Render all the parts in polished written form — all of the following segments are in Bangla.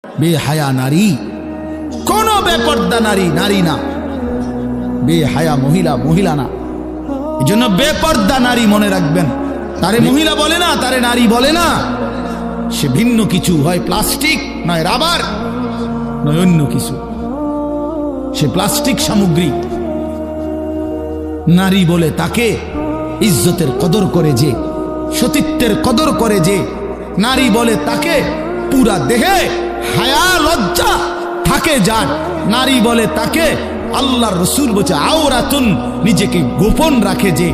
বেহায়া নারী কোন বেপর্দা নারী নারী না, বেহায়া মহিলা মহিলা না। এই জন্য বেপর্দা নারী মনে রাখবেন, তারে মহিলা বলে না, তারে নারী বলে না, সে ভিন্ন কিছু, হয় প্লাস্টিক নয় রাবার নয় অন্য কিছু, সে প্লাস্টিক সামগ্রী। নারী বলে তাকে ইজ্জতের কদর করে যে, সতীত্বের কদর করে যে, নারী বলে তাকে পুরা দেহে হায়া লজ্জা থাকে যার, নারী বলে তাকে আল্লাহর রসুল বলছে আওরাতুন, নিজেকে গোপন রাখে যে,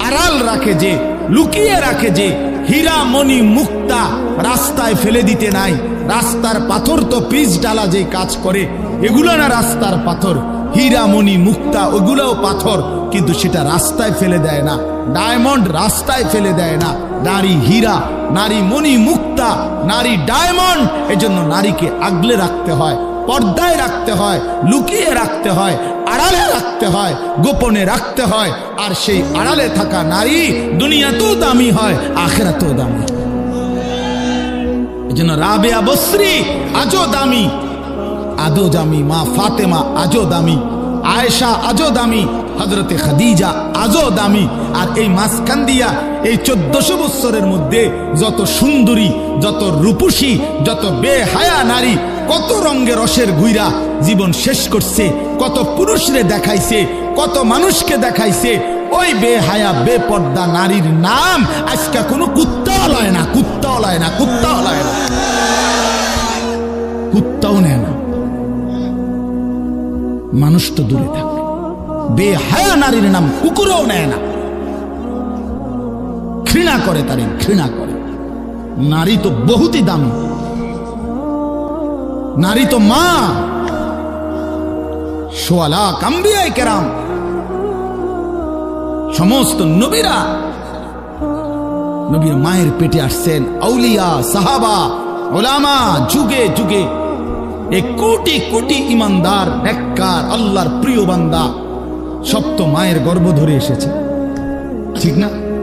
আড়াল রাখে যে, লুকিয়ে রাখে যে। হীরা মণি মুক্তা রাস্তায় ফেলে দিতে নাই, রাস্তার পাথর তো পিচ ডালা যে কাজ করে, এগুলো না রাস্তার পাথর। হীরা মণি মুক্তা ওগুলোও পাথর, কিন্তু সেটা রাস্তায় ফেলে দেয় না। ডায়মন্ড রাস্তায় ফেলে দেয় না। নারী হীরা, নারী মণি মুক্তা, নারী ডায়মন্ড। এজন্য নারীকে আগলে রাখতে হয়, পর্দায় রাখতে হয়, লুকিয়ে রাখতে হয়, আড়ালে রাখতে হয়, গোপনে রাখতে হয়। আর সেই আড়ালে থাকা নারী দুনিয়াতেও দামি হয়, আখিরাতেও দামি। এজন্য রাবেয়া বসরি আজও দামি, আদো দামি, মা ফাতেমা আজও দামি, আয়েশা আজও দামি, হযরতে খাদিজা আজও দামি। আর এই মাঝখান দিয়া এই 1400 বছরের মধ্যে যত সুন্দরী, যত রূপসী, যত বেহায়া নারী কত রঙে রসের গুইরা জীবন শেষ করছে, কত পুরুষরে দেখাইছে, কত মানুষকে দেখাইছে। ওই বেহায়া বেপর্দা নারীর নাম আজকে কোনো কুত্তাও লয় না, কুত্তাও লয় না, কুত্তাও লয় না, কুত্তাও নেয় না। মানুষ তো দূরে থাকে, বেহায়া নারীর নাম কুকুরও নেয় না, ঘৃণা করে, তারে ঘৃণা করে। নারী তো বহুতই দামি, নারী তো মা। সোয়া লাখ আম্বিয়ায়ে কেরাম, সমস্ত নবীরা নবীর মায়ের পেটে আসছেন। আউলিয়া, সাহাবা, ওলামা, যুগে যুগে এক কোটি কোটি ইমানদার, নেককার, আল্লাহর প্রিয় বান্দা সব তো মায়ের গর্ভ ধরে এসেছে, ঠিক না?